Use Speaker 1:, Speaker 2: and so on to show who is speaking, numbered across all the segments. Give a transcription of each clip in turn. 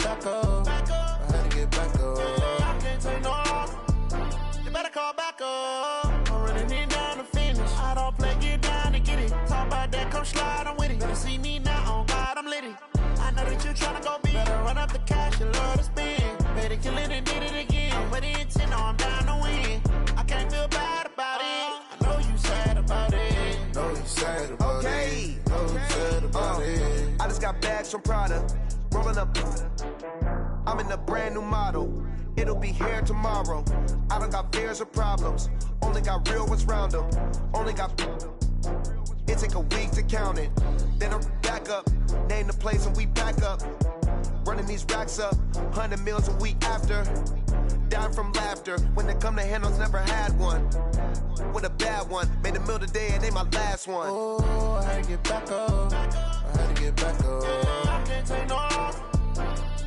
Speaker 1: back up. I had to get back up. I can't take no loss. You better call back up. I'm running it down to finish. I don't play, get down to get it. Talk about that, come slide, I'm with it. Better see me now, on God, I'm litty. I know that you tryna go big. Better run up the cash, you love to spend. Better kill it and did it again. I'm with the intent, no, I'm down to win. I can't feel bad about it. I know you sad about it.
Speaker 2: Know you sad about it. Know you sad about it.
Speaker 3: I just got bags from Prada. Rolling up. I'm in a brand new model. It'll be here tomorrow. I don't got fears or problems. Only got real ones round them. Only got. It take a week to count it. Then I'm back up. Name the place and we back up. Running these racks up. 100 meals a week after. Down from laughter. When they come to handles, never had one. With a bad one. Made a meal today and they my last one.
Speaker 1: Oh, I had to get back up. I had to get back up. I can't take no loss.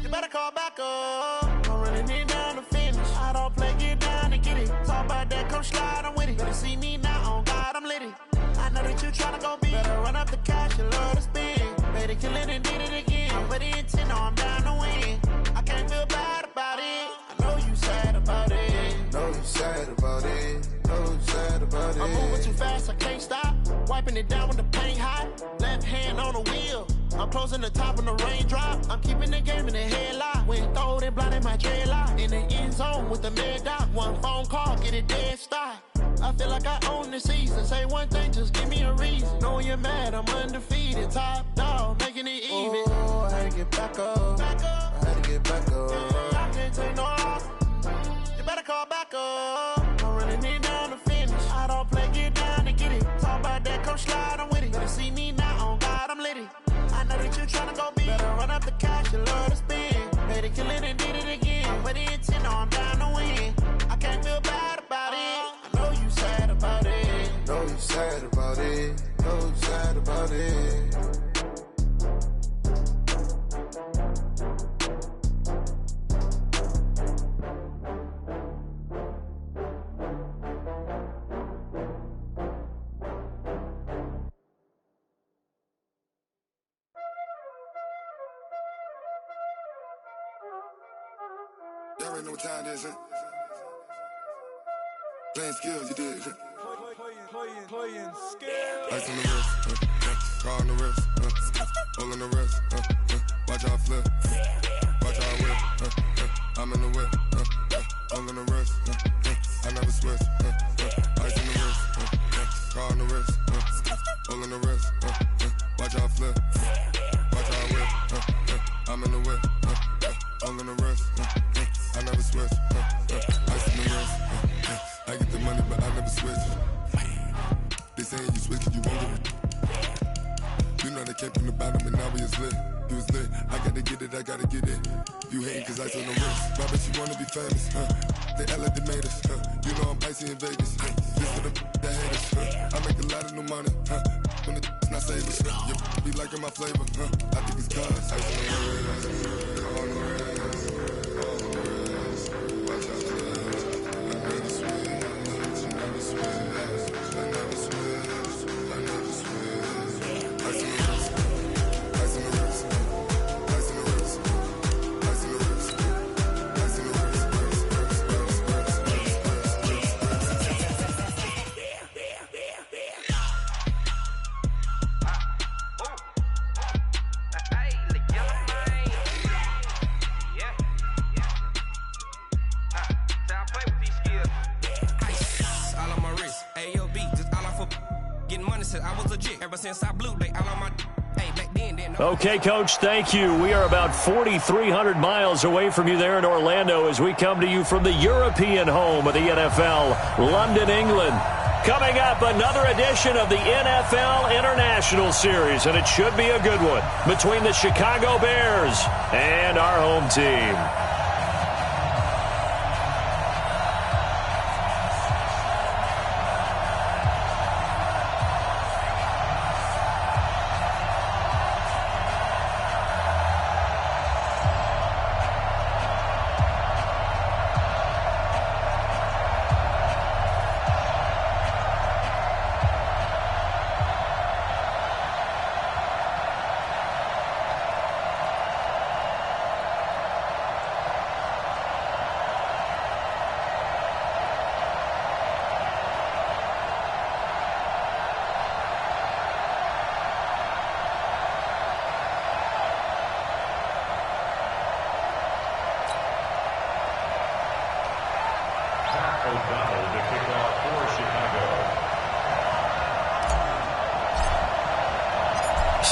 Speaker 1: You better call back up. I'm running it down to finish. I don't play, get down to get it. Talk about that, come slide, I'm with it. Better see me now, on God, I'm litty. I know that you tryna go big. Better run up the cash, you love to spend. Better kill it and did it again. I'm with the intent, no, I'm down to win. I can't feel bad about it. I know you sad about it.
Speaker 2: Know you sad about it. Know you sad about it.
Speaker 1: I'm moving too fast, I can't stop. Wiping it down with the paint hot. Left hand on the wheel. I'm closing the top of the raindrop. I'm keeping the game in the headlock. When throwed and blinded my dreadlock. In the end zone with the mad dot. One phone call, get it dead stop. I feel like I own the season. Say one thing, just give me a reason. Knowing you're mad, I'm undefeated. Top dog, making it even.
Speaker 2: Oh, I had to get back up. I had to get back up.
Speaker 1: I can't take no loss. You better call back up. I'm running it down to finish. I don't play, get down to get it. Talk about that, come slide, I'm with it. Better see me now, on God, I'm litty. I know that you tryna go big. Better run up the cash, you love to spend. Better kill it and did it again. I'm with the intent, no, I'm down to win. I can't feel bad about it. I know you sad about it.
Speaker 2: Know you sad about it. Know you sad about it.
Speaker 4: Y'all already know what time it is, huh? Playing skills, you did.
Speaker 5: Playing skills.
Speaker 4: Ice on the wrist, car on the wrist, hole on the wrist, watch out flip, watch out whip, I'm in the whip, hole on the wrist, I never switch, ice on the wrist, car on the wrist, hole on the wrist, watch out flip, watch out whip, I'm in the whip, hole on the wrist, I never switch, ice on the wrist, I get the money but I never switch. They saying you switch and you won't get it. You know they came from the bottom and now we is lit. You was lit, I gotta get it, I gotta get it. You hating cause ice on the wrist. Why bet you wanna be famous, They elevated us, You know I'm icy in Vegas, This for the haters, I make a lot of new money, When it's not savers, You be liking my flavor, I think it's cause ice on the wrist, on the wrist, on the wrist. Watch out for this, I never switch, you never switch.
Speaker 6: Since I blew, they all on my back then.
Speaker 7: Okay, Coach, thank you. We are about 4,300 miles away from you there in Orlando as we come to you from the European home of the NFL, London, England. Coming up, another edition of the NFL International Series, and it should be a good one between the Chicago Bears and our home team.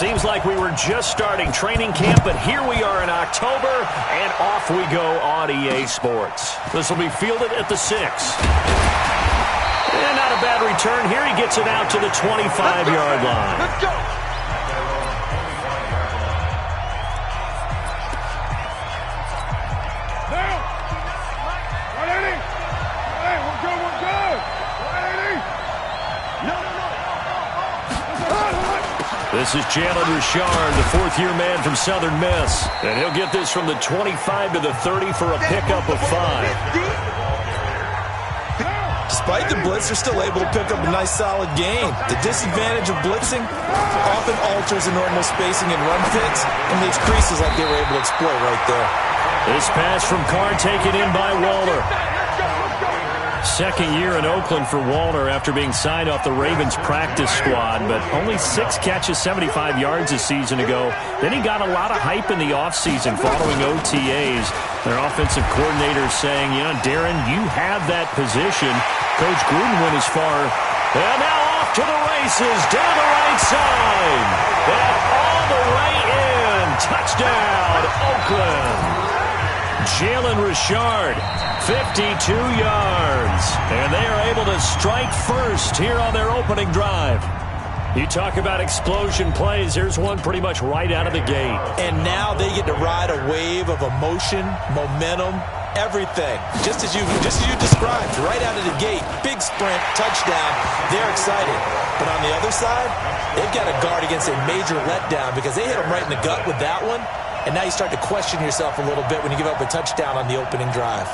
Speaker 7: Seems like we were just starting training camp, but here we are in October, and off we go on EA Sports. This will be fielded at the 6. And not a bad return here. He gets it out to the 25-yard line.
Speaker 5: Let's go.
Speaker 7: This is Jalen Richard, the fourth-year man from Southern Miss. And he'll get this from the 25 to the 30 for a pickup of 5.
Speaker 8: Despite the blitz, they're still able to pick up a nice, solid gain. The disadvantage of blitzing often alters the normal spacing and run fits and makes creases like they were able to exploit right there.
Speaker 7: This pass from Carr taken in by Waller. Second year in Oakland for Walter after being signed off the Ravens practice squad, but only 6 catches, 75 yards a season ago. Then he got a lot of hype in the offseason following OTAs. Their offensive coordinator saying, you know, Darren, you have that position. Coach Gruden went as far. And now off to the races, down the right side. And all the way in. Touchdown, Oakland. Jalen Richard, 52 yards. And they are able to strike first here on their opening drive. You talk about explosion plays. Here's one pretty much right out of the gate.
Speaker 8: And now they get to ride a wave of emotion, momentum, everything. Just as you described, right out of the gate. Big sprint, touchdown. They're excited. But on the other side, they've got to guard against a major letdown because they hit them right in the gut with that one. And now you start to question yourself a little bit when you give up a touchdown on the opening drive.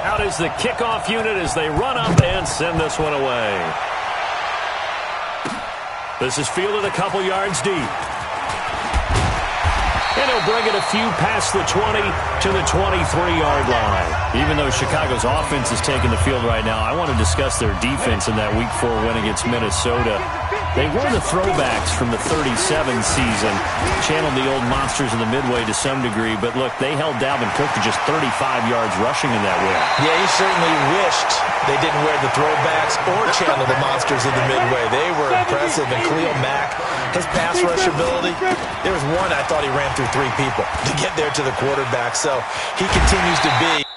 Speaker 7: Out is the kickoff unit as they run up and send this one away. This is fielded a couple yards deep. And he'll bring it a few past the 20 to the 23-yard line. Even though Chicago's offense is taking the field right now, I want to discuss their defense in that Week 4 win against Minnesota. They were the throwbacks from the 37 season, channeled the old monsters in the Midway to some degree, but look, they held Dalvin Cook to just 35 yards rushing in that win.
Speaker 8: Yeah, he certainly wished they didn't wear the throwbacks or channel the monsters in the Midway. They were impressive, and Khalil Mack, his pass rush ability, there was one I thought he ran through 3 people to get there to the quarterback, so he continues to be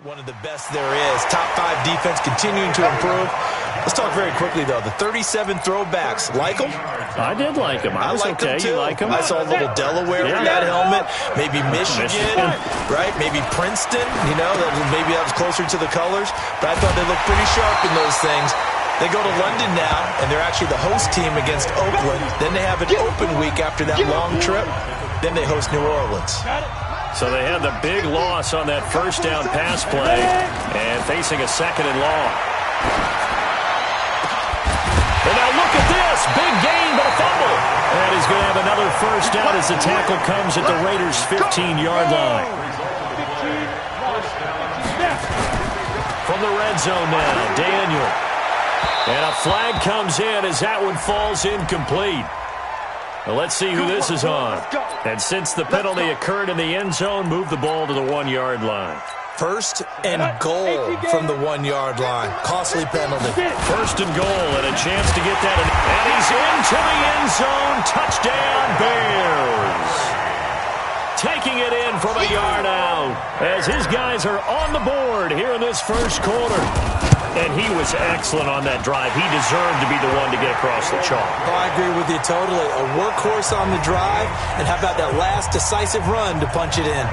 Speaker 8: one of the best there is. Top 5 defense continuing to improve. Let's talk very quickly, though. The 37 throwbacks. Like them?
Speaker 7: I did like them. I was
Speaker 8: liked
Speaker 7: okay.
Speaker 8: them, too.
Speaker 7: You like them?
Speaker 8: I saw a little Delaware in that helmet. Maybe Michigan, right? Maybe Princeton. You know, maybe that was closer to the colors. But I thought they looked pretty sharp in those things. They go to London now, and they're actually the host team against Oakland. Then they have an open week after that long trip. Then they host New Orleans.
Speaker 7: So they had the big loss on that first down pass play and facing a second and long. And now look at this. Big gain, but a fumble. And he's going to have another first down as the tackle comes at the Raiders' 15-yard line. From the red zone now, Daniel. And a flag comes in as that one falls incomplete. Well, let's see who this is on. And since the penalty occurred in the end zone, move the ball to the 1-yard line.
Speaker 8: First and goal from the 1-yard line. Costly penalty.
Speaker 7: First and goal and a chance to get that. And he's into the end zone. Touchdown, Bears. Taking it in from a yard out as his guys are on the board here in this first quarter. And he was excellent on that drive. He deserved to be the one to get across the chalk.
Speaker 8: Oh, I agree with you totally. A workhorse on the drive, and how about that last decisive run to punch it in?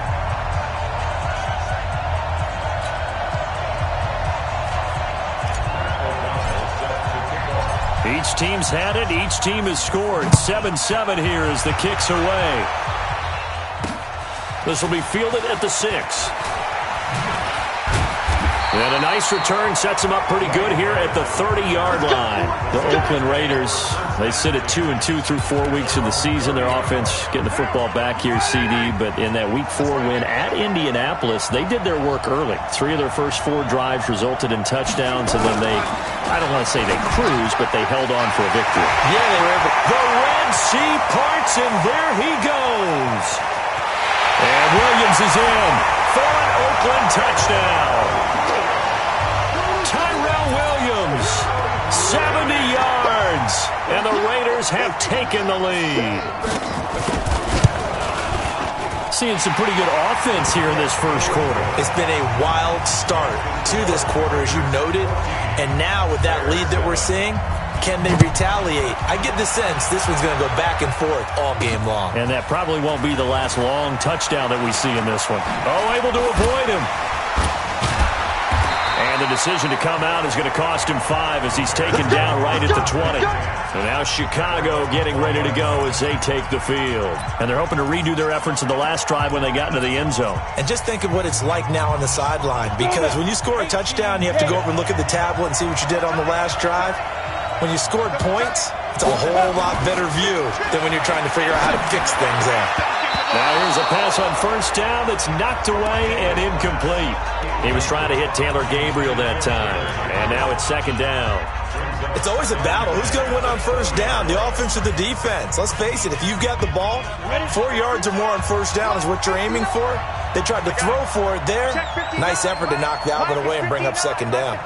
Speaker 7: Each team's had it. Each team has scored. 7-7 here as the kick's away. This will be fielded at the 6. And a nice return sets them up pretty good here at the 30-yard line. The Oakland Raiders, they sit at 2-2 through 4 weeks of the season. Their offense getting the football back here, CD. But in that Week 4 win at Indianapolis, they did their work early. 3 of their first 4 drives resulted in touchdowns, and then they, I don't want to say they cruised, but they held on for a victory.
Speaker 8: Yeah, they were able.
Speaker 7: The Red Sea parts, and there he goes. And Williams is in for an Oakland touchdown. Tyrell Williams, 70 yards, and the Raiders have taken the lead. Seeing some pretty good offense here in this first quarter.
Speaker 8: It's been a wild start to this quarter, as you noted. And now with that lead that we're seeing, can they retaliate? I get the sense this one's going to go back and forth all game long.
Speaker 7: And that probably won't be the last long touchdown that we see in this one. Oh, able to avoid him. And the decision to come out is going to cost him 5 as he's taken down right at the 20. So now Chicago getting ready to go as they take the field. And they're hoping to redo their efforts in the last drive when they got into the end zone.
Speaker 8: And just think of what it's like now on the sideline, because when you score a touchdown, you have to go over and look at the tablet and see what you did on the last drive. When you scored points, it's a whole lot better view than when you're trying to figure out how to fix things there.
Speaker 7: Now here's a pass on first down that's knocked away and incomplete. He was trying to hit Taylor Gabriel that time. And now it's second down.
Speaker 8: It's always a battle. Who's going to win on first down, the offense or the defense? Let's face it, if you've got the ball, 4 yards or more on first down is what you're aiming for. They tried to throw for it there. Nice effort to knock Dalvin away and bring up second down.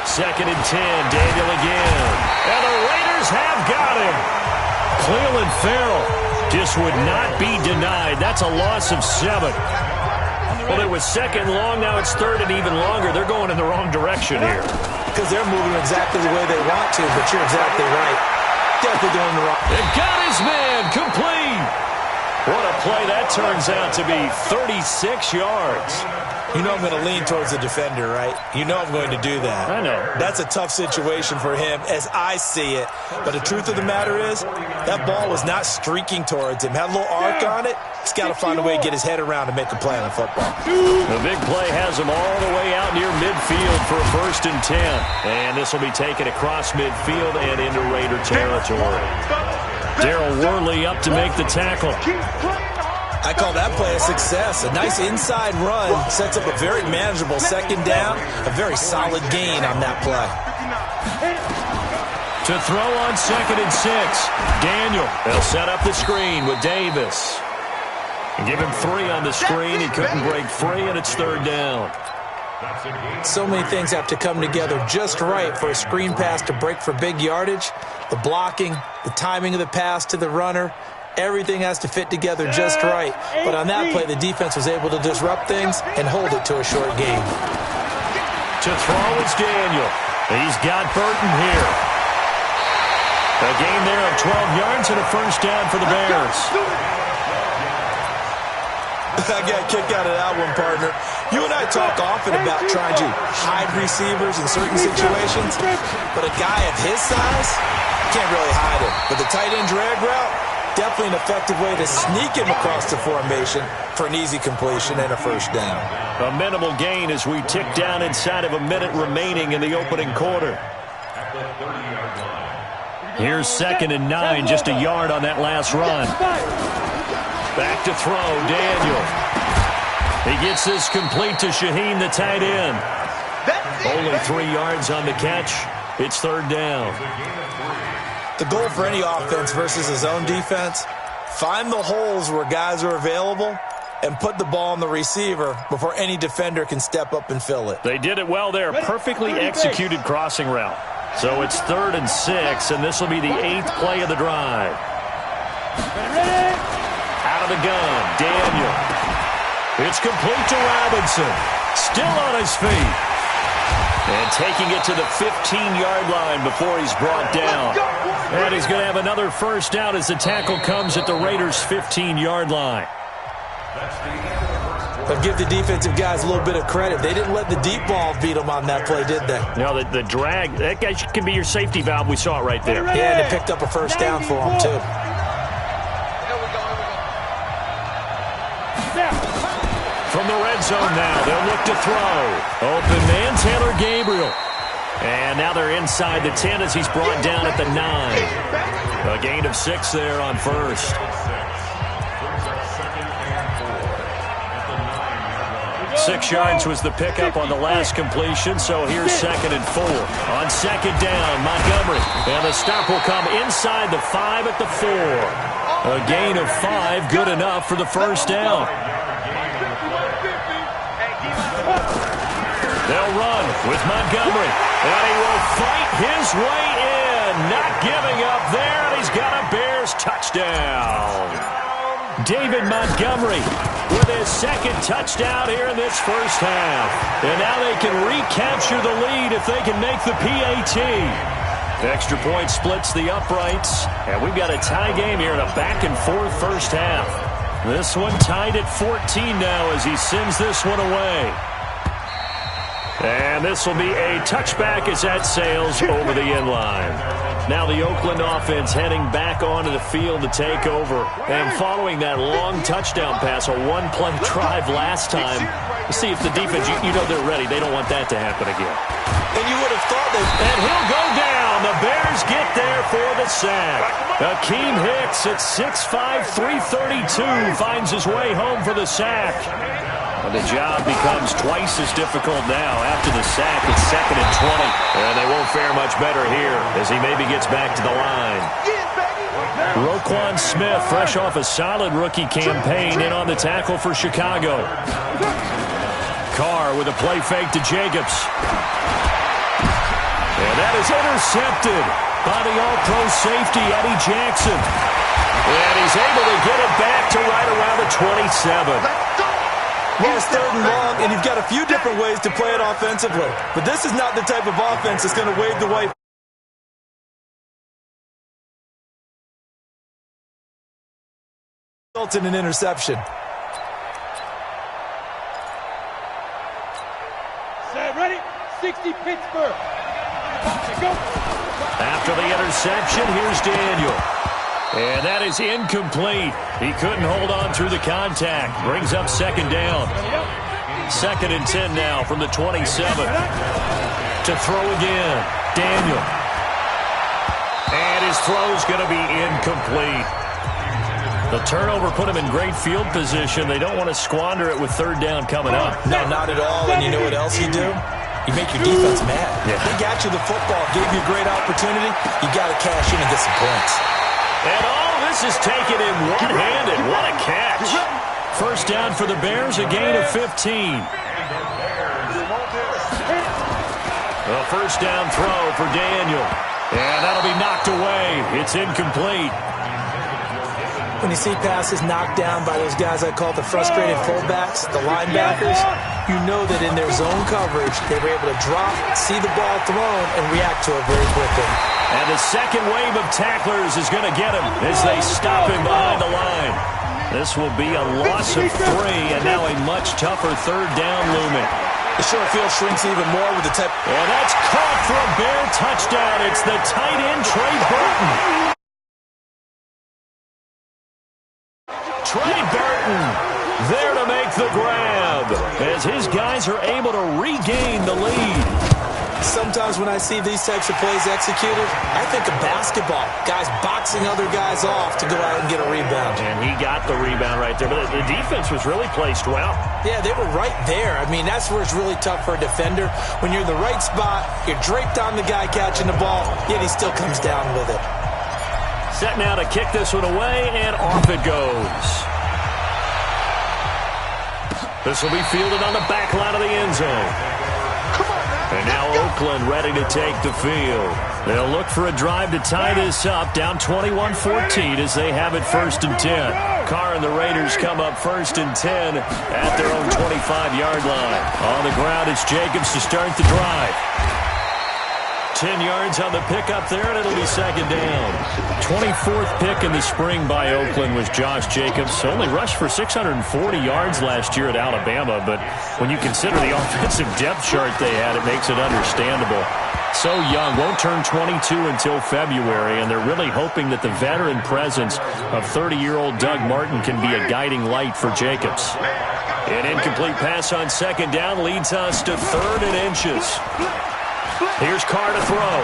Speaker 7: Second and 10, Daniel again. And the Raiders have got him. Cleveland Farrell just would not be denied. That's a loss of 7. Well, it was second long. Now it's third and even longer. They're going in the wrong direction here.
Speaker 8: Because they're moving exactly the way they want to, but you're exactly right. Definitely going the wrong.
Speaker 7: And got his man complete. What a play that turns out to be, 36 yards.
Speaker 8: You know I'm going to lean towards the defender, right? You know I'm going to do that.
Speaker 7: I know.
Speaker 8: That's a tough situation for him as I see it. But the truth of the matter is, that ball was not streaking towards him. Had a little arc on it. He's got to find a way to get his head around and make a play on the football.
Speaker 7: The big play has him all the way out near midfield for a first and 10. And this will be taken across midfield and into Raider territory. Darryl Worley up to make the tackle.
Speaker 8: I call that play a success. A nice inside run sets up a very manageable second down. A very solid gain on that play.
Speaker 7: To throw on second and 6. Daniel. They'll set up the screen with Davis. And give him 3 on the screen. He couldn't break free, and it's third down.
Speaker 8: So many things have to come together just right for a screen pass to break for big yardage. The blocking, the timing of the pass to the runner, everything has to fit together just right. But on that play, the defense was able to disrupt things and hold it to a short game.
Speaker 7: To throw is Daniel. He's got Burton here. A gain there of 12 yards and a first down for the Bears.
Speaker 8: I got a kick out of that one, partner. You and I talk often about trying to hide receivers in certain situations, but a guy of his size can't really hide him. But the tight end drag route, definitely an effective way to sneak him across the formation for an easy completion and a first down.
Speaker 7: A minimal gain as we tick down inside of a minute remaining in the opening quarter. Here's second and 9, just a yard on that last run. Back to throw, Daniel. He gets this complete to Shaheen, the tight end. Only 3 yards on the catch. It's third down.
Speaker 8: The goal for any offense versus a zone defense, find the holes where guys are available and put the ball on the receiver before any defender can step up and fill it.
Speaker 7: They did it well there. Perfectly executed crossing route. So it's third and 6, and this will be the 8th play of the drive. Out of the gun, Daniel. It's complete to Robinson. Still on his feet. And taking it to the 15-yard line before he's brought down. And he's going to have another first down as the tackle comes at the Raiders' 15-yard line.
Speaker 8: But give the defensive guys a little bit of credit. They didn't let the deep ball beat them on that play, did they?
Speaker 7: No, the drag, that guy can be your safety valve. We saw it right there.
Speaker 8: Yeah, and they picked up a first down for him, too.
Speaker 7: From the red zone now, they'll look to throw. Open man, Taylor Gabriel. And now they're inside the 10 as he's brought down at the 9. A gain of 6 there on first. 6 yards was the pickup on the last completion, so here's second and 4. On second down, Montgomery. And the stop will come inside the 5 at the 4. A gain of 5, good enough for the first down. They'll run with Montgomery, and he will fight his way in. Not giving up there, and he's got a Bears touchdown. David Montgomery with his second touchdown here in this first half. And now they can recapture the lead if they can make the PAT. Extra point splits the uprights, and we've got a tie game here in a back-and-forth first half. This one tied at 14 now as he sends this one away. And this will be a touchback as that sails over the end line. Now the Oakland offense heading back onto the field to take over. And following that long touchdown pass, a one-play drive last time, to see if the defense, you know they're ready. They don't want that to happen again.
Speaker 8: And you would have thought that.
Speaker 7: And he'll go down. The Bears get there for the sack. Akeem Hicks at 6'5", 332 finds his way home for the sack. And the job becomes twice as difficult now. After the sack, it's 2nd and 20. And they won't fare much better here as he maybe gets back to the line. Roquan Smith, fresh off a solid rookie campaign, in on the tackle for Chicago. Carr with a play fake to Jacobs. And that is intercepted by the all-pro safety, Eddie Jackson. And he's able to get it back to right around the 27.
Speaker 8: Well, it's 3rd and long, and you've got a few different ways to play it offensively. But this is not the type of offense that's going to wave the white. Results in an interception.
Speaker 5: Set, ready? 60 Pittsburgh. Go.
Speaker 7: After the interception, here's Daniel. And that is incomplete. He couldn't hold on through the contact. Brings up 2nd down. 2nd and 10 now from the 27. To throw again. Daniel. And his throw's going to be incomplete. The turnover put him in great field position. They don't want to squander it with 3rd down coming up.
Speaker 8: No, not at all. And you know what else you do? You make your defense mad.
Speaker 7: Yeah.
Speaker 8: They got you the football, gave you a great opportunity. You got to cash in and get some points.
Speaker 7: And all this is taken in one-handed. What a catch. First down for the Bears, a gain of 15. A first down throw for Daniel. And that'll be knocked away. It's incomplete.
Speaker 8: When you see passes knocked down by those guys I call the frustrated fullbacks, the linebackers, you know that in their zone coverage, they were able to drop, see the ball thrown, and react to it very quickly.
Speaker 7: And the second wave of tacklers is going to get him as they stop him behind the line. This will be a loss of 3, and now a much tougher 3rd down looming.
Speaker 8: The short field shrinks even more with the tip.
Speaker 7: And that's caught for a Bear touchdown. It's the tight end, Trey Burton. Trey Burton there to make the grab as his guys are able to regain the lead.
Speaker 8: Sometimes when I see these types of plays executed, I think of basketball. Guys boxing other guys off to go out and get a rebound.
Speaker 7: And he got the rebound right there. But the defense was really placed well.
Speaker 8: Yeah, they were right there. I mean, that's where it's really tough for a defender. When you're in the right spot, you're draped on the guy catching the ball, yet he still comes down with it.
Speaker 7: Set now to kick this one away, and off it goes. This will be fielded on the back line of the end zone. And now Oakland ready to take the field. They'll look for a drive to tie this up, down 21-14 as they have it 1st and 10. Carr and the Raiders come up 1st and 10 at their own 25-yard line. On the ground, it's Jacobs to start the drive. 10 yards on the pickup there, and it'll be 2nd down. 24th pick in the spring by Oakland was Josh Jacobs. Only rushed for 640 yards last year at Alabama, but when you consider the offensive depth chart they had, it makes it understandable. So young, won't turn 22 until February, and they're really hoping that the veteran presence of 30-year-old Doug Martin can be a guiding light for Jacobs. An incomplete pass on 2nd down leads us to 3rd and inches. Here's Carr to throw.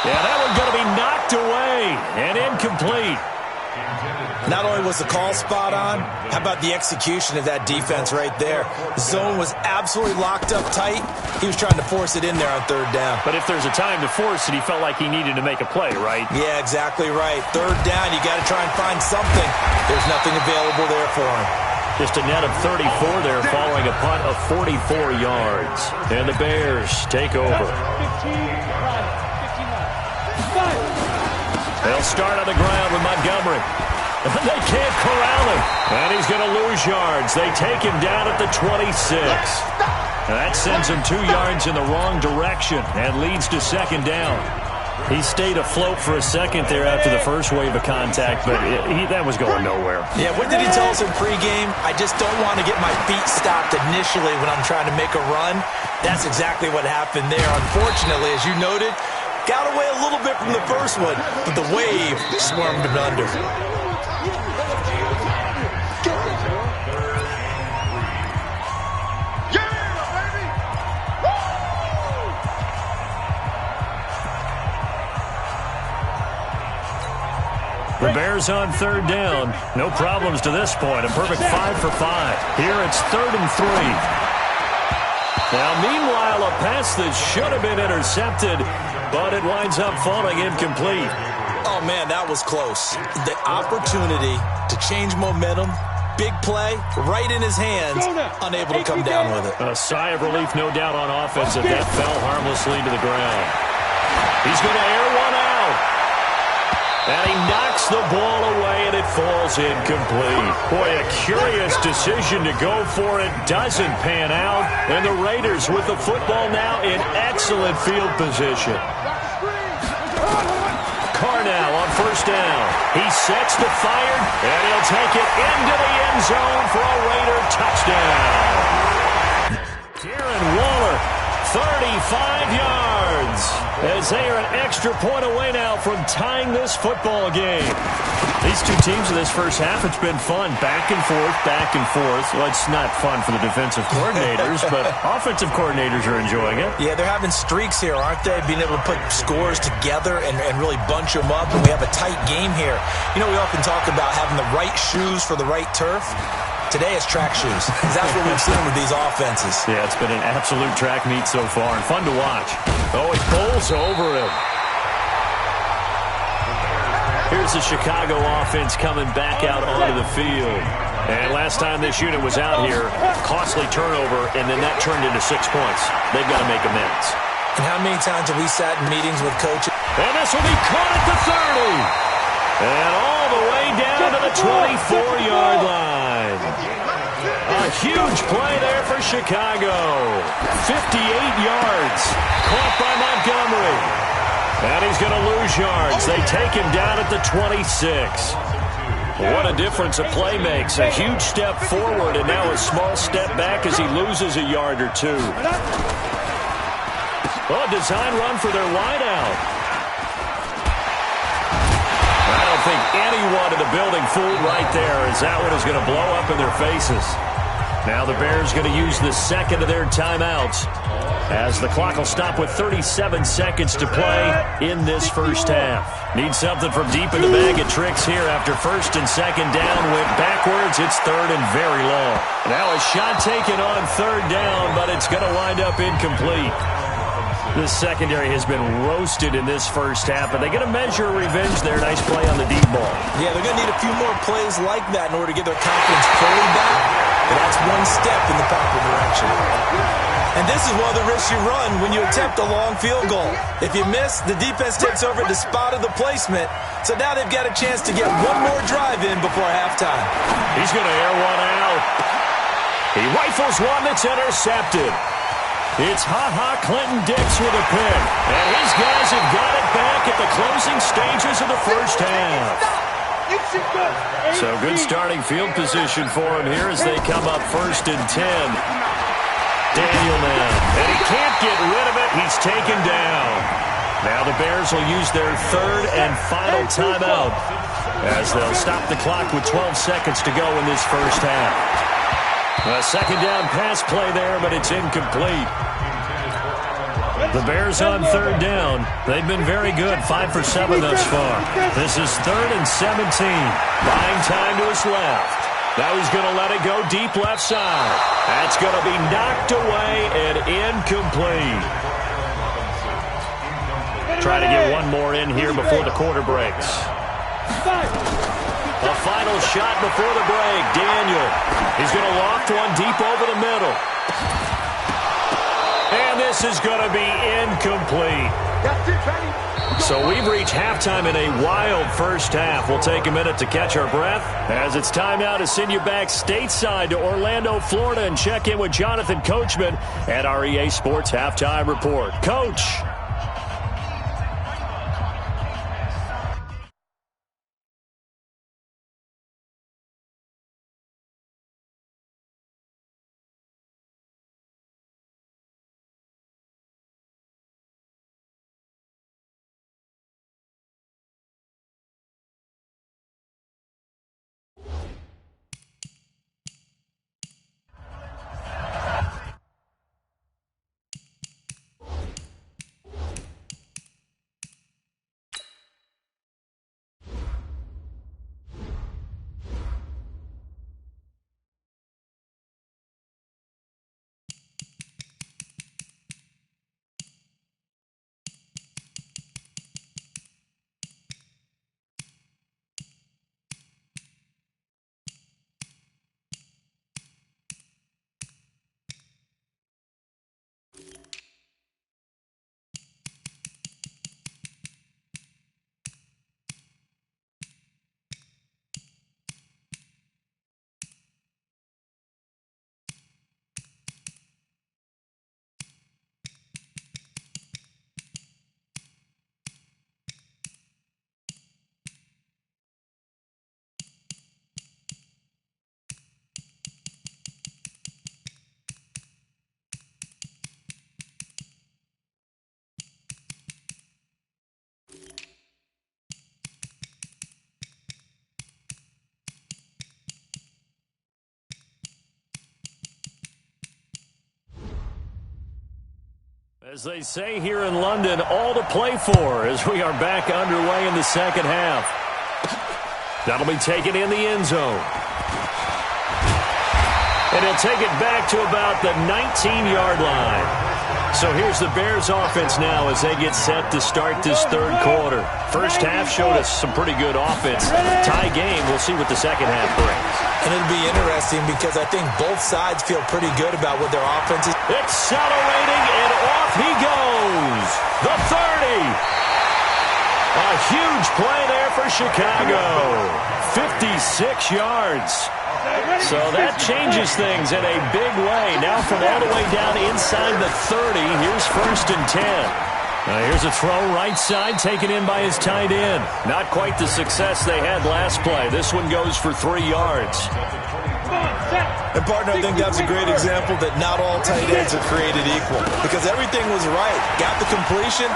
Speaker 7: Yeah, that one's going to be knocked away and incomplete.
Speaker 8: Not only was the call spot on, how about the execution of that defense right there? The zone was absolutely locked up tight. He was trying to force it in there on third down.
Speaker 7: But if there's a time to force it, he felt like he needed to make a play, right?
Speaker 8: Yeah, exactly right. Third down, you got to try and find something. There's nothing available there for him.
Speaker 7: Just a net of 34 there following a punt of 44 yards. And the Bears take over. They'll start on the ground with Montgomery. They can't corral him. And he's going to lose yards. They take him down at the 26. That sends him 2 yards in the wrong direction and leads to second down. He stayed afloat for a second there after the first wave of contact, but that was going nowhere.
Speaker 8: Yeah, what did he tell us in pregame? I just don't want to get my feet stopped initially when I'm trying to make a run. That's exactly what happened there. Unfortunately, as you noted, got away a little bit from the first one, but the wave swarmed him under.
Speaker 7: The Bears on third down. No problems to this point. A perfect 5 for 5. Here it's 3rd and 3. Now, meanwhile, a pass that should have been intercepted, but it winds up falling incomplete.
Speaker 8: Oh, man, that was close. The opportunity to change momentum, big play, right in his hands, unable to come down with it.
Speaker 7: A sigh of relief, no doubt, on offense, that fell harmlessly to the ground. He's going to air one out. And he knocks the ball away, and it falls incomplete. Boy, a curious decision to go for it. Doesn't pan out. And the Raiders with the football now in excellent field position. Carnell on first down. He sets to fire, and he'll take it into the end zone for a Raider touchdown. Darren Waller, 35 yards. As they are an extra point away now from tying this football game. These two teams in this first half, it's been fun. Back and forth, back and forth. Well, it's not fun for the defensive coordinators, but offensive coordinators are enjoying it.
Speaker 8: Yeah, they're having streaks here, aren't they? Being able to put scores together and really bunch them up, and we have a tight game here. You know, we often talk about having the right shoes for the right turf. Today it's track shoes. That's what we've seen with these offenses.
Speaker 7: Yeah, it's been an absolute track meet so far and fun to watch. Oh, he bowls over him. Here's the Chicago offense coming back out onto the field. And last time this unit was out here, costly turnover, and then that turned into 6 points. They've got to make amends.
Speaker 8: And how many times have we sat in meetings with coaches?
Speaker 7: And this will be caught at the 30. And all the way down to the 24-yard line. A huge play there for Chicago. 58 yards. Caught by Montgomery. And he's going to lose yards. They take him down at the 26. What a difference a play makes. A huge step forward and now a small step back as he loses a yard or two. Oh, a design run for their wideout. I don't think anyone in the building fooled right there, as that one is going to blow up in their faces. Now the Bears going to use the second of their timeouts as the clock will stop with 37 seconds to play in this first half. Need something from deep in the bag of tricks here after first and second down went backwards. It's third and very long. Now a shot taken on third down, but it's going to wind up incomplete. This secondary has been roasted in this first half, but they're going to measure revenge there. Nice play on the deep ball.
Speaker 8: Yeah, they're going to need a few more plays like that in order to get their confidence fully back, but that's one step in the proper direction. And this is one of the risks you run when you attempt a long field goal. If you miss, the defense takes over at the spot of the placement, so now they've got a chance to get one more drive in before halftime.
Speaker 7: He's going to air one out. He rifles one that's intercepted. It's Ha-Ha Clinton-Dix with a pick. And his guys have got it back at the closing stages of the first half. So good starting field position for him here as they come up first and 10. Daniel now. And he can't get rid of it. He's taken down. Now the Bears will use their third and final timeout as they'll stop the clock with 12 seconds to go in this first half. A second down pass play there, but it's incomplete. The Bears on third down. They've been very good, 5 for 7 thus far. This is 3rd and 17. Buying time to his left. Now he's going to let it go deep left side. That's going to be knocked away and incomplete. Try to get one more in here before the quarter breaks. A final shot before the break. Daniel. He's going to loft one deep over the middle. And this is going to be incomplete. So we've reached halftime in a wild first half. We'll take a minute to catch our breath as it's time now to send you back stateside to Orlando, Florida, and check in with Jonathan Coachman at our EA Sports Halftime Report. Coach. As they say here in London, all to play for as we are back underway in the second half. That'll be taken in the end zone. And he'll take it back to about the 19-yard line. So here's the Bears offense now as they get set to start this third quarter. First half showed us some pretty good offense. Tie game, we'll see what the second half brings.
Speaker 8: And it'll be interesting because I think both sides feel pretty good about what their offense is.
Speaker 7: Accelerating, and off he goes. The 30. A huge play there for Chicago. 56 yards. So that changes things in a big way. Now from all the way down inside the 30, here's 1st and 10. Here's a throw right side taken in by his tight end. Not quite the success they had last play. This one goes for 3 yards.
Speaker 8: And, partner, I think that's a great example that not all tight ends are created equal because everything was right. Got the completion,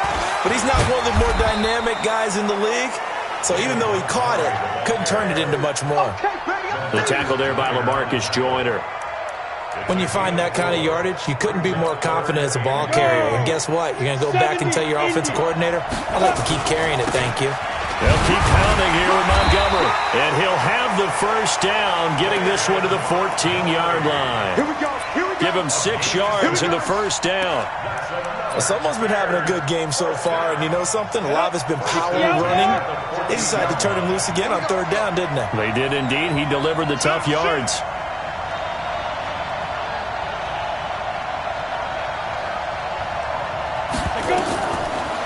Speaker 8: but he's not one of the more dynamic guys in the league. So even though he caught it, couldn't turn it into much more.
Speaker 7: The tackle there by LaMarcus Joyner.
Speaker 8: When you find that kind of yardage, you couldn't be more confident as a ball carrier. And guess what? You're going to go back and tell your offensive coordinator, I'd like to keep carrying it, thank you.
Speaker 7: They'll keep pounding here with Montgomery. And he'll have the first down, getting this one to the 14-yard line.
Speaker 5: Here we go.
Speaker 7: Give him 6 yards in the first down.
Speaker 8: Well, someone's been having a good game so far, and you know something? A lot of it's been power running. They decided to turn him loose again on third down, didn't they?
Speaker 7: They did indeed. He delivered the tough yards.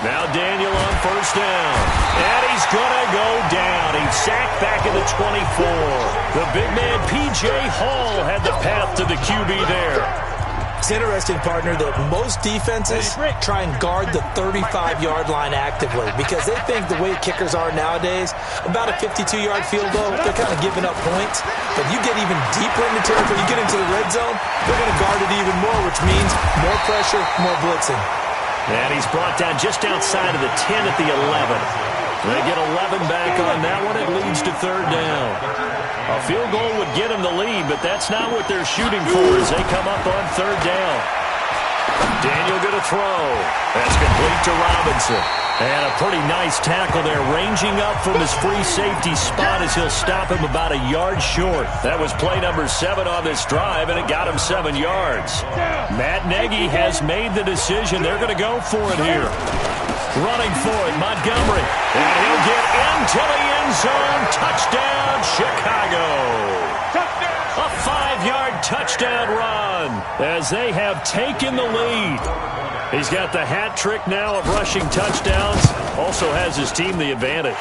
Speaker 7: Now Daniel on first down. And he's going to go down. He's sacked back at the 24. The big man, P.J. Hall, had the path to the QB there.
Speaker 8: It's interesting, partner, that most defenses try and guard the 35-yard line actively because they think the way kickers are nowadays, about a 52-yard field goal, they're kind of giving up points. But you get even deeper into territory, you get into the red zone, they're going to guard it even more, which means more pressure, more blitzing.
Speaker 7: And he's brought down just outside of the 10 at the 11. They get 11 back on that one. It leads to third down. A field goal would get them the lead, but that's not what they're shooting for as they come up on third down. Daniel going to throw. That's complete to Robinson. And a pretty nice tackle there, ranging up from his free safety spot as he'll stop him about a yard short. That was play number 7 on this drive, and it got him 7 yards. Matt Nagy has made the decision. They're going to go for it here. Running for it, Montgomery. And he'll get into the end zone. Touchdown, Chicago. A 5-yard touchdown run as they have taken the lead. He's got the hat trick now of rushing touchdowns. Also has his team the advantage.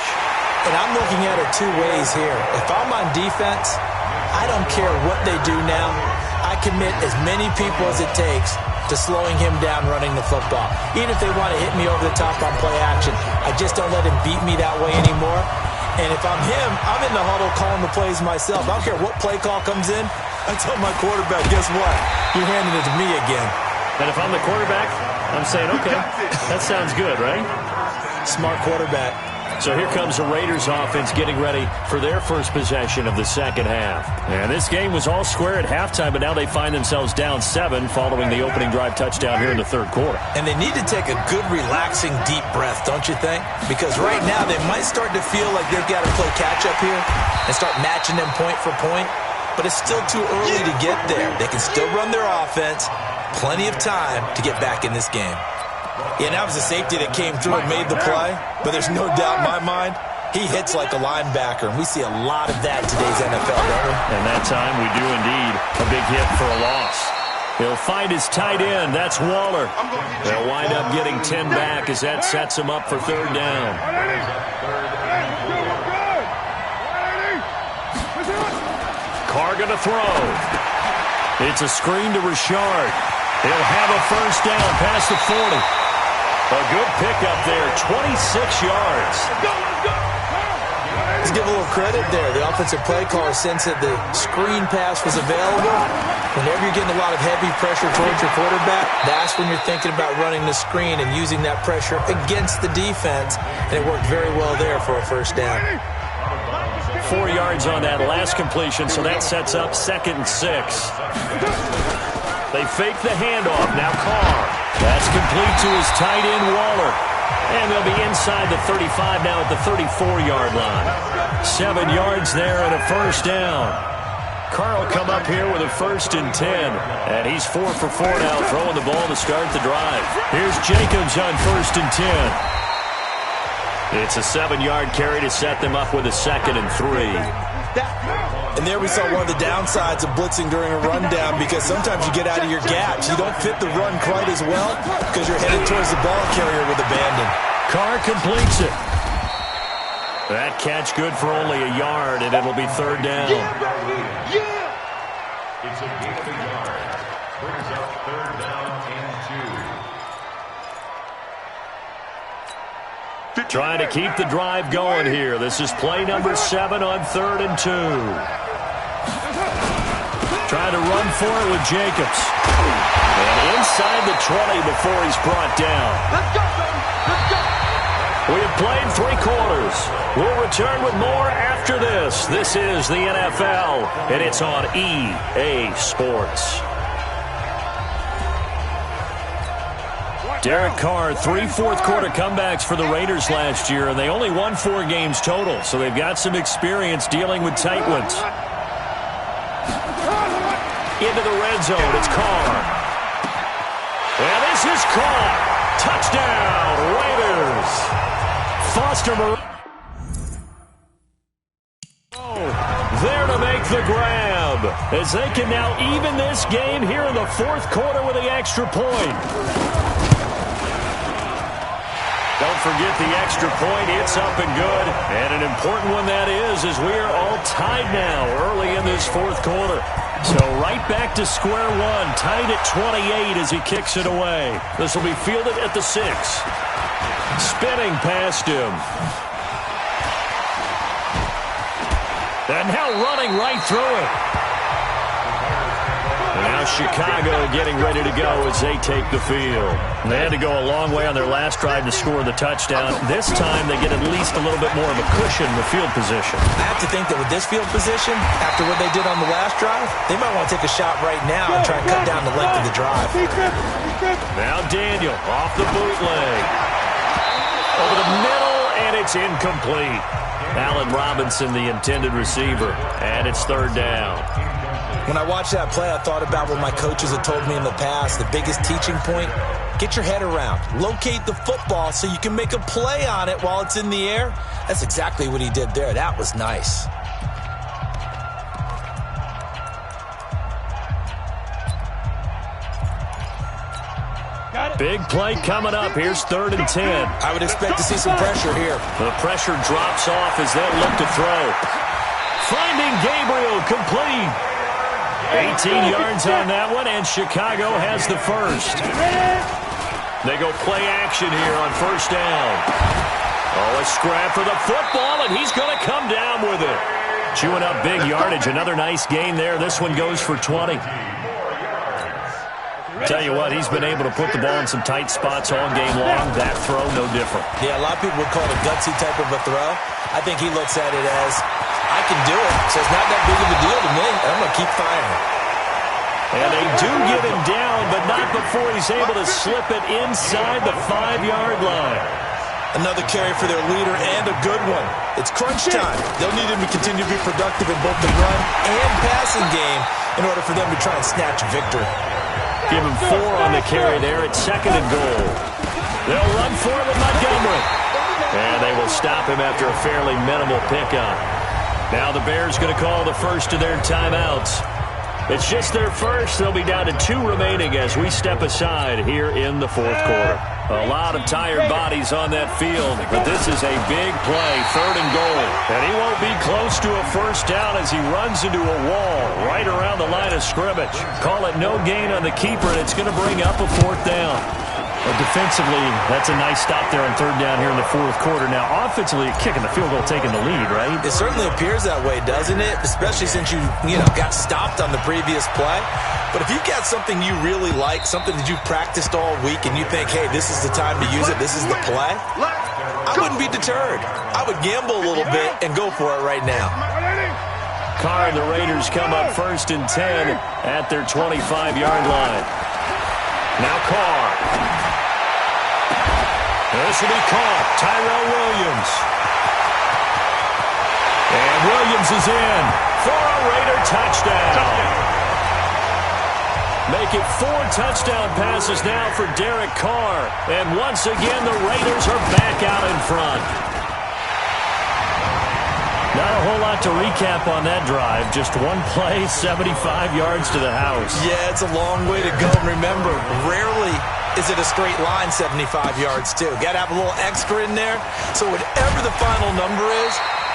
Speaker 8: And I'm looking at it 2 ways here. If I'm on defense, I don't care what they do now. I commit as many people as it takes to slowing him down running the football. Even if they want to hit me over the top on play action, I just don't let him beat me that way anymore. And if I'm him, I'm in the huddle calling the plays myself. I don't care what play call comes in. I tell my quarterback, guess what? You're handing it to me again.
Speaker 7: And if I'm the quarterback, I'm saying, okay, that sounds good, right?
Speaker 8: Smart quarterback.
Speaker 7: So here comes the Raiders offense getting ready for their first possession of the second half. And this game was all square at halftime, but now they find themselves down 7 following the opening drive touchdown here in the third quarter.
Speaker 8: And they need to take a good, relaxing, deep breath, don't you think? Because right now they might start to feel like they've got to play catch-up here and start matching them point for point. But it's still too early to get there. They can still run their offense. Plenty of time to get back in this game. Yeah, that was a safety that came through and made the play, but there's no doubt in my mind he hits like a linebacker, and we see a lot of that in today's NFL, don't we?
Speaker 7: And that time we do indeed a big hit for a loss. He'll find his tight end. That's Waller. They'll wind up getting 10 back as that sets him up for third down. Carr going to throw. It's a screen to Richard. He'll have a first down past the 40. A good pickup there, 26 yards.
Speaker 8: Let's give a little credit there. The offensive play caller sensed that the screen pass was available. Whenever you're getting a lot of heavy pressure towards your quarterback, that's when you're thinking about running the screen and using that pressure against the defense. And it worked very well there for a first down.
Speaker 7: 4 yards on that last completion, so that sets up 2nd and 6. They fake the handoff. Now Carr. That's complete to his tight end, Waller. And they'll be inside the 35 now at the 34-yard line. 7 yards there and a first down. Carr will come up here with a 1st and 10. And he's 4 for 4 now, throwing the ball to start the drive. Here's Jacobs on 1st and 10. It's a 7-yard carry to set them up with a 2nd and 3.
Speaker 8: And there we saw one of the downsides of blitzing during a rundown, because sometimes you get out of your gaps. You don't fit the run quite as well because you're headed towards the ball carrier with abandon.
Speaker 7: Carr completes it. That catch good for only a yard, and it'll be third down.
Speaker 9: It's a gain of a yard. Brings up third down and 2.
Speaker 7: Trying to keep the drive going here. This is play number 7 on 3rd and 2. Trying to run for it with Jacobs. And inside the 20 before he's brought down. We have played 3 quarters. We'll return with more after this. This is the NFL, and it's on EA Sports. Derek Carr, 3 fourth-quarter comebacks for the Raiders last year, and they only won 4 games total, so they've got some experience dealing with tight ones. Into the red zone, it's Carr. And this is Carr. Touchdown, Raiders. Foster there to make the grab, as they can now even this game here in the 4th quarter with the extra point. Don't forget the extra point. It's up and good. And an important one that is, as we are all tied now early in this 4th quarter. So right back to square one, tied at 28 as he kicks it away. This will be fielded at the 6. Spinning past him. And now running right through it. And now Chicago getting ready to go as they take the field. And they had to go a long way on their last drive to score the touchdown. This time they get at least a little bit more of a cushion in the field position.
Speaker 8: I have to think that with this field position, after what they did on the last drive, they might want to take a shot right now and try and cut down the length of the drive.
Speaker 7: Now Daniel off the bootleg. Over the middle, and it's incomplete. Allen Robinson, the intended receiver, and it's third down.
Speaker 8: When I watched that play, I thought about what my coaches had told me in the past. The biggest teaching point, get your head around. Locate the football so you can make a play on it while it's in the air. That's exactly what he did there. That was nice.
Speaker 7: Big play coming up. Here's 3rd and 10.
Speaker 8: I would expect to see some pressure here.
Speaker 7: The pressure drops off as they look to throw. Finding Gabriel, complete. 18 yards on that one, and Chicago has the first. They go play action here on 1st down. Oh, a scrap for the football, and he's going to come down with it. Chewing up big yardage. Another nice gain there. This one goes for 20. Tell you what, he's been able to put the ball in some tight spots all game long. That throw, no different.
Speaker 8: Yeah, a lot of people would call it a gutsy type of a throw. I think he looks at it as, I can do it, so it's not that big of a deal to me. I'm going to keep firing.
Speaker 7: And they do get him down, but not before he's able to slip it inside the 5-yard line.
Speaker 8: Another carry for their leader, and a good one. It's crunch time. They'll need him to continue to be productive in both the run and passing game in order for them to try and snatch a victory.
Speaker 7: Give him 4 on the carry there at 2nd and goal. They'll run for it with Montgomery. And they will stop him after a fairly minimal pickup. Now the Bears going to call the first of their timeouts. It's just their first. They'll be down to 2 remaining as we step aside here in the 4th quarter. A lot of tired bodies on that field, but this is a big play, 3rd and goal. And he won't be close to a first down as he runs into a wall right around the line of scrimmage. Call it no gain on the keeper, and it's going to bring up a 4th down. Well, defensively, that's a nice stop there on 3rd down here in the 4th quarter. Now, offensively, kicking the field goal, taking the lead, right?
Speaker 8: It certainly appears that way, doesn't it? Especially since you got stopped on the previous play. But if you've got something you really like, something that you've practiced all week, and you think, hey, this is the time to use it, this is the play, I wouldn't be deterred. I would gamble a little bit and go for it right now.
Speaker 7: Carr and the Raiders come up 1st and 10 at their 25-yard line. Now Carr. This will be caught. Tyrell Williams. And Williams is in for a Raider touchdown. Make it 4 touchdown passes now for Derek Carr. And once again, the Raiders are back out in front. Not a whole lot to recap on that drive. Just one play, 75 yards to the house.
Speaker 8: Yeah, it's a long way to go. Remember, rarely is it a straight line 75 yards, too. Got to have a little extra in there. So whatever the final number is,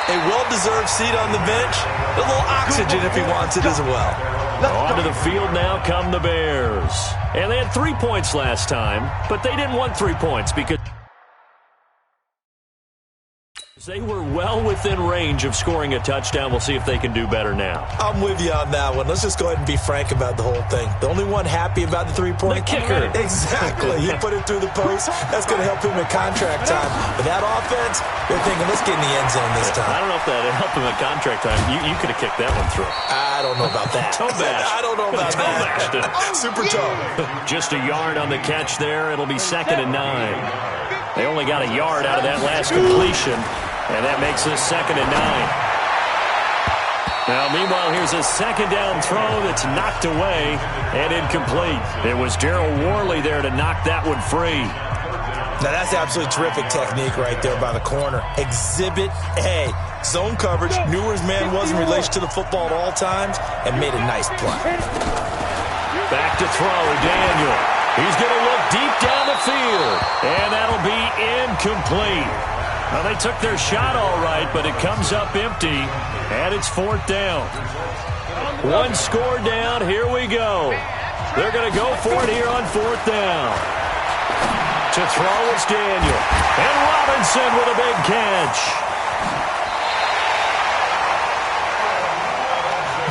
Speaker 8: a well-deserved seat on the bench, a little oxygen if he wants it as well.
Speaker 7: Onto the field now come the Bears. And they had 3 points last time, but they didn't want 3 points because they were well within range of scoring a touchdown. We'll see if they can do better now.
Speaker 8: I'm with you on that one. Let's just go ahead and be frank about the whole thing. The only one happy about the 3-point
Speaker 7: kicker.
Speaker 8: Exactly. He put it through the post. That's going to help him in contract time. But that offense, they're thinking, let's get in the end zone this time.
Speaker 7: I don't know if that helped him at contract time. You could have kicked that one through.
Speaker 8: I don't know about that.
Speaker 7: Toe bash.
Speaker 8: I don't know about that. Super toe.
Speaker 7: Just a yard on the catch there. It'll be 2nd and 9. They only got a yard out of that last completion. And that makes this 2nd and 9. Now, meanwhile, here's a 2nd down throw that's knocked away and incomplete. It was Darryl Worley there to knock that one free.
Speaker 8: Now, that's absolutely terrific technique right there by the corner. Exhibit A. Zone coverage, knew where his man was in relation to the football at all times, and made a nice play.
Speaker 7: Back to throw, Daniel. He's going to look deep down the field, and that'll be incomplete. Well, they took their shot all right, but it comes up empty, and it's 4th down. 1 score down. Here we go. They're going to go for it here on 4th down. To throw, it's Daniel. And Robinson with a big catch.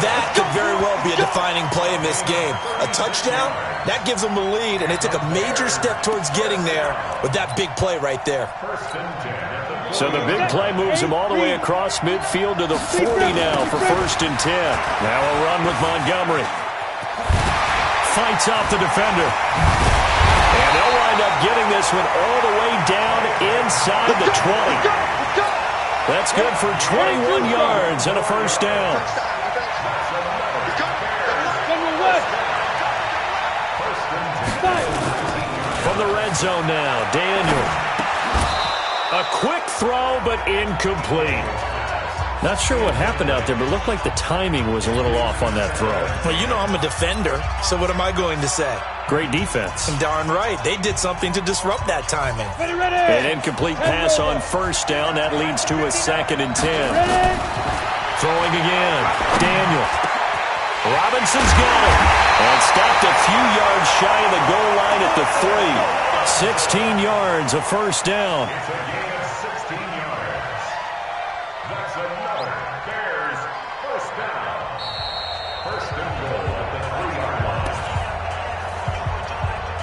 Speaker 8: That could very well be a defining play in this game. A touchdown, that gives them the lead, and they took a major step towards getting there with that big play right there.
Speaker 7: So the big play moves him all the way across midfield to the 40 now for 1st and 10. Now a run with Montgomery. fights off the defender. And they'll wind up getting this one all the way down inside the 20. That's good for 21 yards and a first down. From the red zone now, Daniel. A quick throw, but incomplete. Not sure what happened out there, but it looked like the timing was a little off on that throw.
Speaker 8: Well, you know I'm a defender, so what am I going to say?
Speaker 7: Great defense.
Speaker 8: Darn right. They did something to disrupt that timing.
Speaker 7: An incomplete pass on first down. That leads to a 2nd and 10. Throwing again. Daniel. Robinson's got it. And stopped a few yards shy of the goal line at the 3. 16 yards, a first down.
Speaker 9: It's a gain of 16 yards. That's another Bears first down. First and goal at the 3-yard line.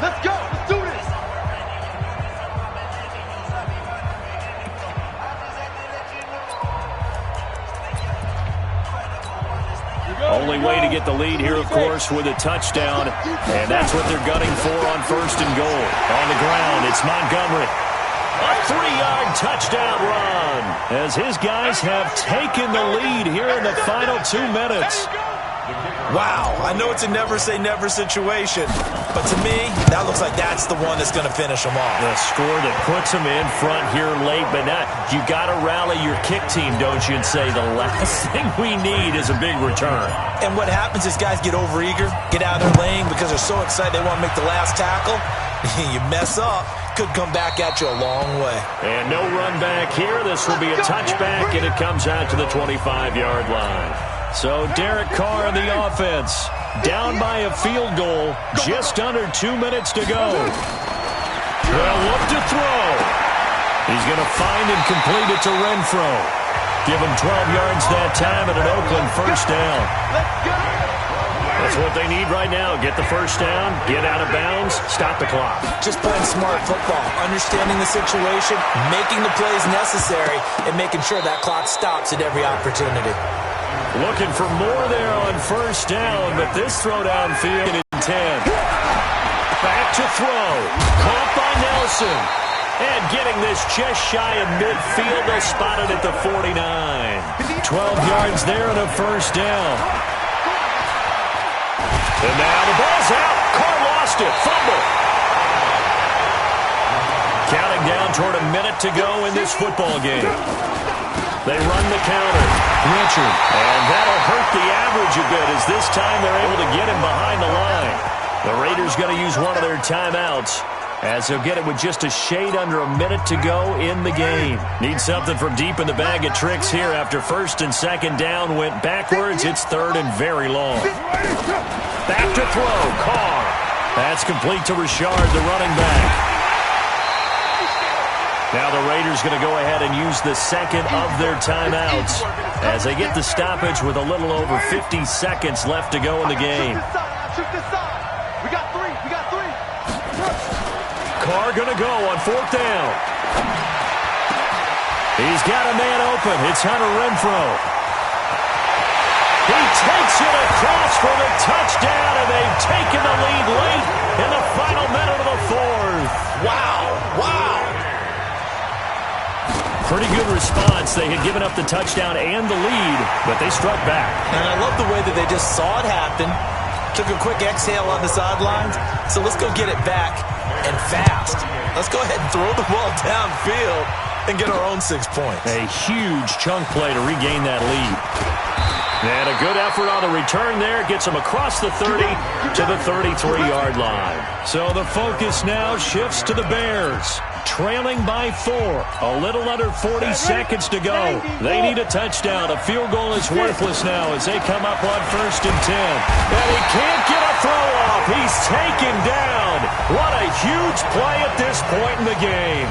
Speaker 5: Let's go. Let's do this.
Speaker 7: Only way to get the lead here, of course, with a touchdown. And that's what they're gunning for on first and goal. On the ground, it's Montgomery. A 3-yard touchdown run as his guys have taken the lead here in the final 2 minutes.
Speaker 8: Wow, I know it's a never-say-never situation, but to me, that looks like that's the one that's going to finish them off.
Speaker 7: The score that puts them in front here late, but now you got to rally your kick team, don't you, and say the last thing we need is a big return.
Speaker 8: And what happens is guys get overeager, get out of their lane because they're so excited they want to make the last tackle. You mess up, could come back at you a long way.
Speaker 7: And no run back here. This will be a touchback, and it comes out to the 25-yard line. So Derek Carr in the offense, down by a field goal, just under 2 minutes to go. Well, look to throw. He's going to find and complete it to Renfro. Give him 12 yards that time and an Oakland first down. That's what they need right now. Get the first down, get out of bounds, stop the clock.
Speaker 8: Just playing smart football, understanding the situation, making the plays necessary, and making sure that clock stops at every opportunity.
Speaker 7: Looking for more there on first down, but this throw downfield in 10. Back to throw. Caught by Nelson. And getting this just shy of midfield, they'll spot it at the 49. 12 yards there and a first down. And now the ball's out. Carr lost it. Fumble. Counting down toward a minute to go in this football game. They run the counter. Richard. And that'll hurt the average a bit as this time they're able to get him behind the line. The Raiders going to use one of their timeouts as they'll get it with just a shade under a minute to go in the game. Need something from deep in the bag of tricks here after first and second down went backwards. It's third and very long. Back to throw. Carr. That's complete to Richard, the running back. Now the Raiders going to go ahead and use the second of their timeouts as they get the stoppage with a little over 50 seconds left to go in the game.
Speaker 5: We got three.
Speaker 7: Carr going to go on fourth down. He's got a man open. It's Hunter Renfro. He takes it across for the touchdown, and they've taken the lead late in the final minute of the fourth.
Speaker 8: Wow.
Speaker 7: Pretty good response. They had given up the touchdown and the lead, but they struck back.
Speaker 8: And I love the way that they just saw it happen, took a quick exhale on the sidelines. So let's go get it back and fast. Let's go ahead and throw the ball downfield and get our own 6 points.
Speaker 7: A huge chunk play to regain that lead. And a good effort on the return there. Gets them across the 30 to the 33-yard line. So the focus now shifts to the Bears. Trailing by 4. A little under 40 seconds to go. They need a touchdown. A field goal is worthless now as they come up on first and 10. And he can't get a throw off. He's taken down. What a huge play at this point in the game.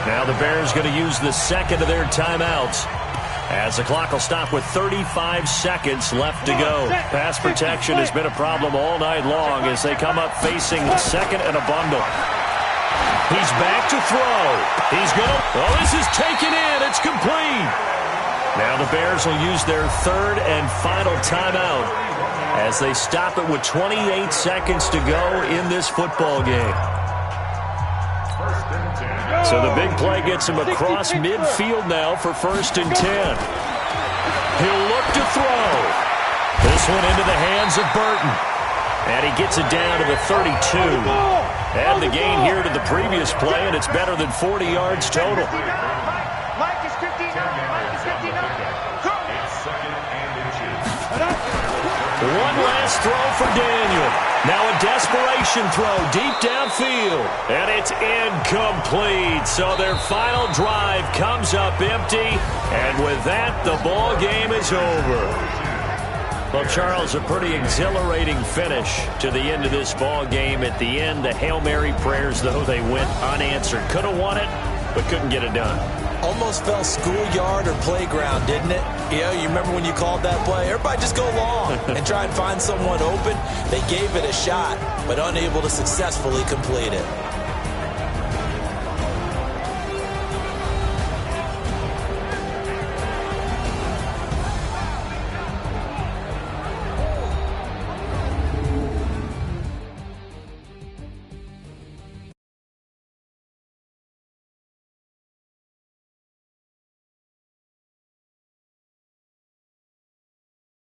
Speaker 7: Now the Bears going to use the second of their timeouts, as the clock will stop with 35 seconds left to go. Pass protection has been a problem all night long as they come up facing second and a bundle. He's back to throw. He's going to... Oh, this is taken in. It's complete. Now the Bears will use their third and final timeout as they stop it with 28 seconds to go in this football game. So the big play gets him across midfield now for 1st and 10. He'll look to throw. This one into the hands of Burton. And he gets it down to the 32. And the gain here to the previous play, and it's better than 40 yards total.
Speaker 5: Mike is 59. Mike is 59.
Speaker 7: One last throw for Daniel. Now a desperation throw deep downfield. And it's incomplete. So their final drive comes up empty. And with that, the ball game is over. Well, Charles, a pretty exhilarating finish to the end of this ball game. At the end, the Hail Mary prayers, though, they went unanswered. Could have won it, but couldn't get it done.
Speaker 8: Almost felt schoolyard or playground, didn't it? You remember when you called that play? Everybody just go long and try and find someone open. They gave it a shot, but unable to successfully complete it.